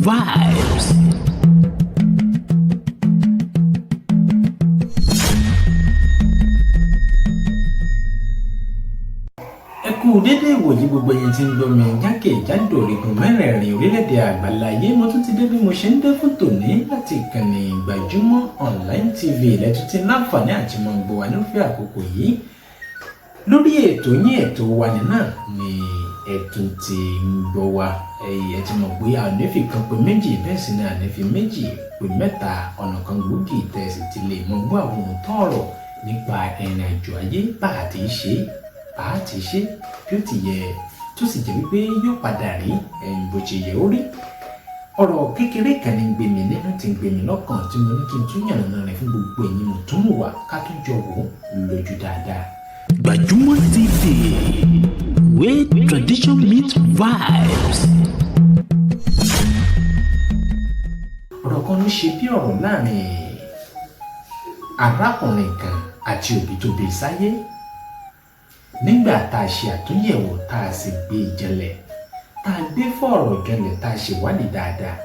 Vibes. Ẹ kú dédé ìwòyí gbogbo ẹ̀yin tí ń gbọ́ mi jákèjádò orígun mẹ́rẹ̀ẹ̀rin orílẹ̀-èdè àgbáláyé. Mo tún ti dé bí mo ṣe ń dé fún tòní láti ìkànnì Gbajúmọ̀ Online TV lẹ́tún tí láǹfààní àti mọ̀ ń gbọ́ wa nírúfẹ́ àkókò yìí lórí ètò yín ètò wa náà ni ẹ̀tún ti ń gbọ́ wa. Ẹ ti mọ̀ pé ànífi kan pé méjì bẹ́ẹ̀ sì ni ànífi méjì pé mẹ́ta ọ̀nà kan gbòógì tẹ̀sí ti lè mọ̀ gbọ́ àwọn òótọ́ ọ̀rọ̀ nípa ìrìn àjò ayé bá a ti ṣe bí ó ti yẹ tó sì jẹ́ wípé yóò padà rí bó ṣe yẹ ó rí. Ọ̀rọ̀ kékeré kan ní gbé mi nínú tí ń gbé mi lọ́kàn tí mo ní kí n tún yànnàná rẹ̀ fún gbogbo ẹ̀yin mùtúmùwà ká tún jọ wò lójú dáadáa. Gbajúmọ̀ TV, where tradition meets vibes. Ọ̀rọ̀ kan ló ṣe bí ọ̀rọ̀ láàrin arákùnrin kan àti òbí tó bí sáyé. Nígbà tá a ṣe àtúnyẹ̀wò tá a sì gbé ìjẹlẹ̀ tá a gbé fọ̀rọ̀ ìjẹlẹ̀ tá a ṣe ìwádìí dáadáa,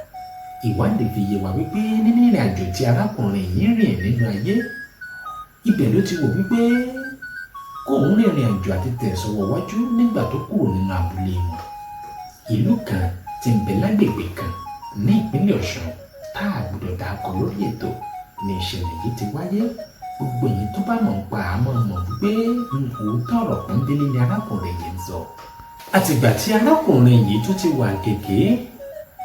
ìwádìí fi yé wa wípé nínú ìrìn àjò tí arákùnrin yìí rìn nínú ayé, ibẹ̀ ló ti wò wípé kóun rìnrìn àjò àti tẹ̀sọ̀wọ̀ wájú nígbà tó kúrò nínú abúlé wọn. Ìlú kan tí ń bẹ lágbègbè kan ní ìpínlẹ̀ Ọ̀ṣun tá a gbọ́dọ̀ dákọ̀ lórí ètò ní ìṣẹ̀lẹ̀ yìí ti wáyé. Gbogbo èyí tó bá mọ̀ ń pa àmọ́ mọ̀ wípé òótọ́ ọ̀rọ̀ pọ́nbélé ni arákùnrin yìí ń sọ. Àtìgbà tí arákùnrin yìí tó ti wà kékeré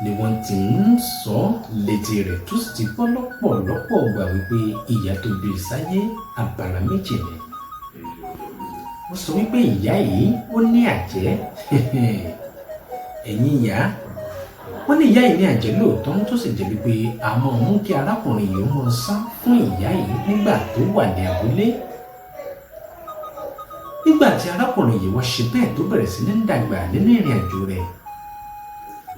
ni wọ́n ti ń sọ létí rẹ̀ tó sì ti gbọ́ lọ́pọ̀lọpọ̀ gbà wípé ìyá tó bí sáyé abara méjì ni. Wọ́n sọ wípé ìyá yìí ó ní àjẹ́ ẹ̀yin ìyá wọ́n ní ìyá yìí ní àjẹ́ lóòótọ́ tó sì jẹ́ wípé àmọ́ mú kí arákùnrin yìí mọ́ sá fún ìyá yìí nígbà tó wà ní abúlé. Nígbà tí arákùnrin yìí wá ṣe bẹ́ẹ̀ tó bẹ̀rẹ̀ sí ní dàgbà nínú ìrìn àjò rẹ̀,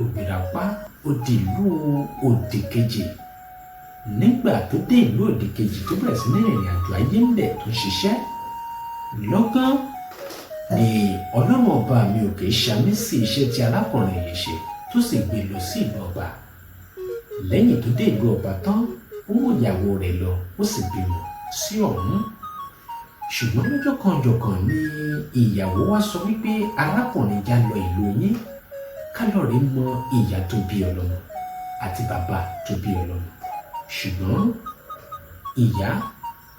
ògbìràpá ó di ìlú òdì kejì. Nígbà tó dé ìlú òdì kejì tó bẹ̀rẹ̀ sí ní ìrìn àjò ayé ńlẹ̀ tó ṣiṣẹ́, lọ́gán ni Ọlọ́run ọba mi ò kì í ṣàmì sí iṣẹ́ tí arákùnrin yìí ṣe tó sì gbé lọ sí ìlú ọba. Lẹ́yìn tó dé ìlú ọba tán, ó mú ìyàwó rẹ̀ lọ ó sì bímọ sí ọ̀hún. Ṣùgbọ́n lọ́jọ́ kan ni ìyàwó wá sọ wípé arákùnrin já lọ ìlú yín ká lọ rí mọ ìyá tó bí ọlọ́mọ àti bàbá tó bí ọlọ́mọ. Ṣùgbọ́n ìyá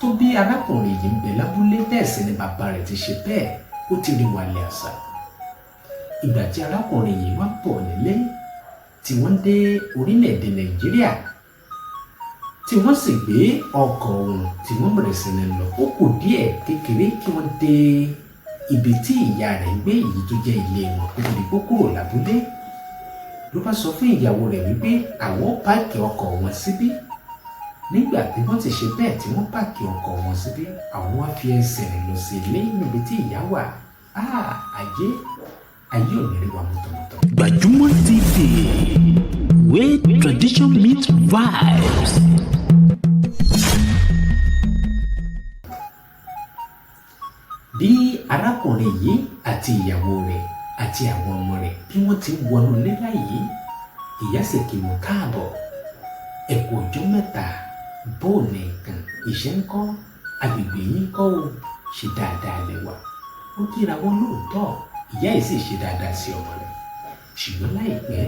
tó bí arákùnrin yìí ń bẹ lábúlé, bẹ́ẹ̀ sì ni bàbá rẹ̀ ti ṣe bẹ́ẹ̀ ó ti rí wàlẹ̀ àṣà. Ìgbà tí arákùnrin yìí wá bọ̀ nílé tí wọ́n dé orílẹ̀-èdè Nàìjíríà tí wọ́n sì gbé ọkọ̀ wọn tí wọ́n bẹ̀rẹ̀ sí ní lọ, ó kù díẹ̀ kékeré kí wọ́n dé ibi tí ìyá rẹ̀ ń gbé, èyí tó jẹ́ ilé wọn kó tó di kó kúrò lábúlé. Ló bá sọ fún ìyàwó rẹ̀ wípé àwọn páàkì ọkọ̀ wọn síbí. Nígbà tí wọ́n ti ṣe bẹ́ẹ̀ tí wọ́n páàkì ọkọ̀ wọn síbí, àwọn wá fi ẹsẹ̀ rìn lọ sí ilé níbi tí ìyá wà. Ayé ò ní rí wa mọ́tọ̀mọ́tọ̀. Gbajúmọ̀ TV, where tradition meets vibes. Bí arákùnrin yìí àti ìyàwó rẹ̀ àti àwọn ọmọ rẹ̀ bí wọ́n ti wọnú ilé báyìí, ìyá sì kí wọn káàbọ̀. Ẹ kú ọjọ́ mẹ́ta, bóò nìkan iṣẹ́ ń kọ́, agbègbè yín kọ́ o, ṣe dáadáa lẹ́wà. Ó kíra wọn lóòótọ́, ìyá yìí sì ṣe dáadáa sí ọmọ rẹ̀. Ṣùgbọ́n láìpẹ́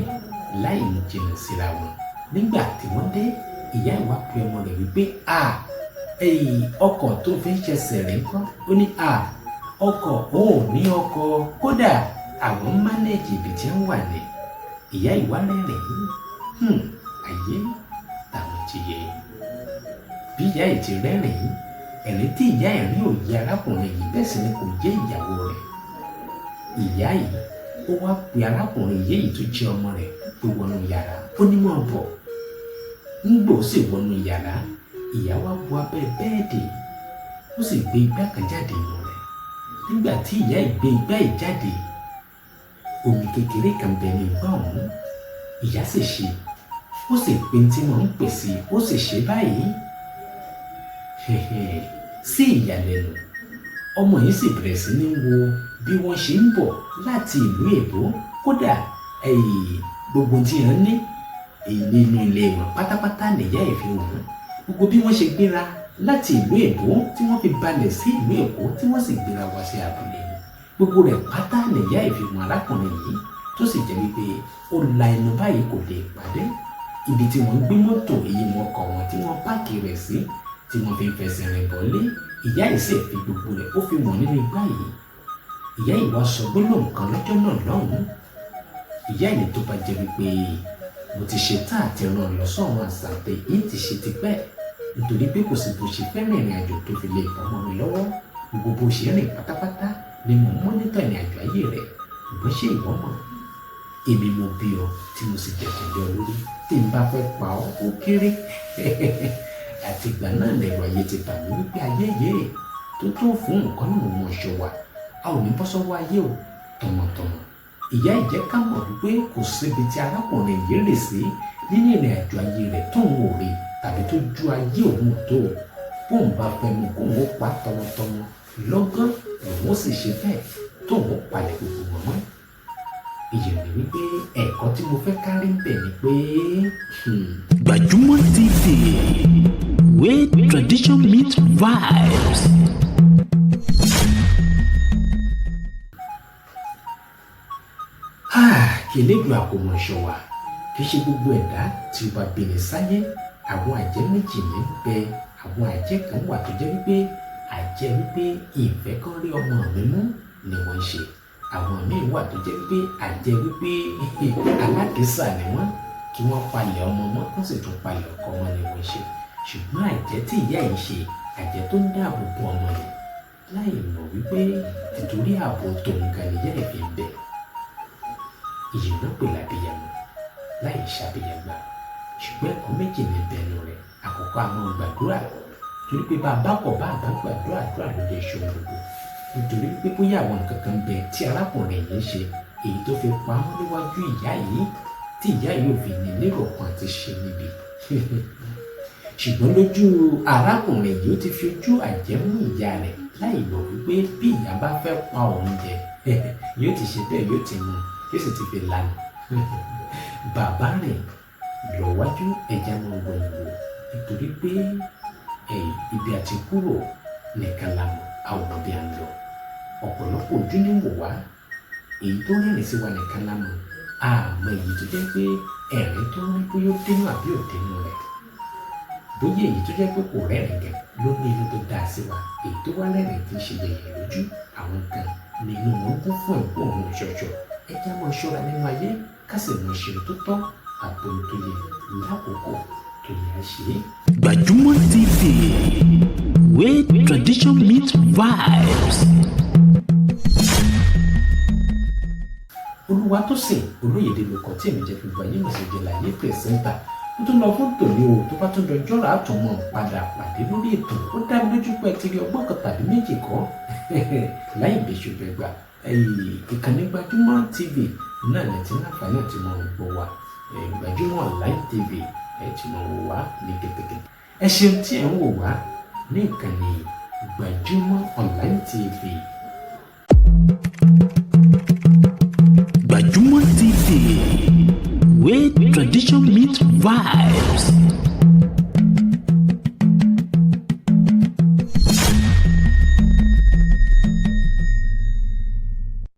láì jìnnà síra wọn, nígbà tí wọ́n dé, ìyá ìwà pe ọmọ rẹ̀ wípé ọkọ̀ tó fi ń ṣẹ̀ṣẹ̀ rẹ̀ kọ́. Ó ní ọkọ̀ ò ní ọkọ̀, kódà àwọn mánéèjì ibi tí wọ́n wà ní. Ìyá ìwà rẹ́rìn-ín ayé táwọn ti yẹ. Bí ìyá yìí ti rẹ́rìn-ín, ẹ̀rín tí ìyá ẹ̀rín ò yé arákùnrin yìí, bẹ́ẹ̀ sì ni kò yé ìyàwó rẹ̀. Ìyá yìí ó wá pe arákùnrin yìí tó jẹ́ ọmọ rẹ̀ pé wọnú yàrá, ó ní mọ̀ bọ̀. Nígbà ó sì wọnú yàrá, ìyá wa bu abẹ́ bẹ́ẹ̀dì ó sì gbé igbá kan jáde nù rẹ̀. Nígbà tí ìyá yìí gbé igbá yìí jáde, omi kékeré kan bẹ ní igbá ọ̀hún. Ìyá sì ṣe, ó sì pe tí wọ́n ń pèsè, ó sì ṣe báyìí. Sí ìyàlẹ́nu, ọmọ yìí sì bẹ̀rẹ̀ sí ní wo bí wọ́n ṣe ń bọ̀ láti ìlú èbó. Kódà gbogbo tí wọ́n ní nínú ilé wọn pátápátá nìyá ẹ̀ fi wọ́n gbogbo bí wọ́n ṣe gbéra láti ìlú Èkó tí wọ́n fi balẹ̀ sí ìlú Èkó tí wọ́n sì gbéra wá sí abúlé gbogbo rẹ̀ pátá nìyá ẹ̀ fi wọ́n arákùnrin yìí tó sì jẹ́ wípé ó la ẹnu báyìí kò lè pàdé ibi tí wọ́n gbé mọ́tò èyí wọn kọ̀ wọ́n tí wọ́n páàkì rẹ̀ sí tí wọ́n fi fẹsẹ̀ rìn bọ́lé ìyá yìí sì fi gbogbo rẹ̀ ó fi wọ́n nínú igbá yìí ìyá yìí wá sọ gbólóhùn kan lọ́jọ́ náà lọ́hùn-ún ìyá yìí tó bá jẹ́ wípé mo ti ṣe tán àti ràn lọ sọ́run àṣàtẹ̀ yìí ti ṣe ti pẹ́ nítorí pé kò sí bó ṣe fẹ́ rìnrìn àjò tó fi lè bọ́mọ mi lọ́wọ́ gbogbo bó ṣe rìn pátápátá ni mo mọ́nítọ̀ ìrìn àjò ayé rẹ̀ ṣùgbọ́n ṣé ìwọ mọ̀ èmi mo bí ọ tí mo sì jẹ̀jẹ̀ lé ọ lórí tí n bá fẹ́ pa ọ́ ó kéré àti ìgbà náà lẹ̀rọ ayé ti bà mí wípé ayé yìí tó tó fún nǹkan náà mọ̀ ṣọ wa a ò ní bọ́ sọ́wọ́ ayé o tọmọtọmọ ìyá ìjẹ́ ká mọ̀ wípé kò síbi tí arákùnrin yìí rè sí nínú ìrìn àjò ayé rẹ̀ tóun ò rí tàbí tó ju ayé òun tó bóun bá fẹ́ mú kóun ó pa tọmọtọmọ lọ́gán òun ó sì ṣe bẹ́ẹ̀ tóun ó palẹ̀ gbogbo wọn mọ́ ìyẹn ni wípé ẹ̀kọ́ tí mo fẹ́ kárí ń bẹ̀ ni pé. Gbajúmọ̀ TV, where tradition meets vibes. Kí Elédùà kó mọ̀ ṣọ́ wa kì í ṣe gbogbo ẹ̀dá tí ó bá bèrè sáyé àwọn àjẹ́ méjì ní bẹ àwọn àjẹ́ kan wà tó jẹ́ wípé àjẹ́ wípé ìfẹ́ kan rí ọmọ mi mú ni wọ́n ń ṣe àwọn míì wà tó jẹ́ wípé àjẹ́ wípé alákìísà ni wọ́n kí wọ́n palẹ̀ ọmọ mọ́ kó sì tún palẹ̀ ọkọ wọn ni wọ́n ṣe ṣùgbọ́n àjẹ́ tí ìyá yìí ṣe àjẹ́ tó ń dáàbò bo ọmọ rẹ̀ láì mọ̀ wípé nítorí ààbò tòun kan nìyá ẹ̀ fi ń bẹ̀ ìyẹn náà pè lábíyamọ láì ṣàbíyàgbà ṣùgbọ́n ẹ̀kọ́ méjì ní bẹnu rẹ̀ àkọ́kọ́ àwọn gbàdúrà torí pé bàbá kọ̀ bá àbá gbàdúrà àdúrà ló lè ṣe ohun gbogbo nítorí pé bóyá àwọn nǹkan kan bẹ tí arákùnrin yìí ṣe èyí tó fi pamọ́ níwájú ìyá yìí tí ìyá yìí ò fi ní lérò kan ti ṣe níbi ṣùgbọ́n lójú arákùnrin yìí ó ti fi ojú àjẹmú ìyá rẹ̀ láì mọ̀ wípé bí ìyá bá fẹ́ pa òun jẹ yóò ti ṣe bẹ́ẹ̀ yóò ti mú yóò sì ti fi lànà bàbá rẹ̀ lọ wájú ẹja máa wọ ìwò nítorí pé ibi àti kúrò nìkan la mọ̀ àwọn ọmọdé à ń lọ ọ̀pọ̀lọpọ̀ ojú ní wò wá èyí tó rẹ́rìn sí wa nìkan la mọ̀ àmọ́ èyí tó jẹ́ pé ẹ̀rín tó ní bóyá ó dénú àbí ò dénú rẹ̀ bóyá èyí tó jẹ́ pé kò rẹ́rìn gẹ̀ ló ní inú tó dáa sí wa èyí tó wá rẹ́rìn tí ń ṣe yẹ̀yẹ̀ lójú àwọn kan nínú wọn kún fún ẹ̀kọ́ òun ṣọ̀ṣọ̀ ẹja máa ṣọ́ra nínú ayé ká sì mọ ìṣirò tó tọ́ àbò tó yẹ lákòókò tó yẹ á ṣe é. Gbajúmọ̀ TV, where tradition meets vibes. Olúwatósìn Olóyèdè lóko tí èmi jẹ́ gbogbo ayé mẹ̀sẹ̀jẹ̀ láyé pẹ̀sẹ̀ńtà ó tún lọ fún tòní o tó bá tún dọjọ́ rà á tún mọ̀ padà pàdé lórí ètò ó dá mi lójú pé ti rí ọgbọ́n kan tàbí méjì kọ́ láì bẹ́sù bẹ́ẹ̀ gbà ìkànnì Gbajúmọ̀ TV náà lè ti láǹfààní àti mọ̀ ń gbọ́ wa Gbajúmọ̀ Online TV ẹ̀ ti mọ̀ wò wá ní kẹ́tẹ́kẹ́ ẹ ṣeun tí ẹ̀ ń wò wá ní ìkànnì Gbajúmọ̀ Online TV.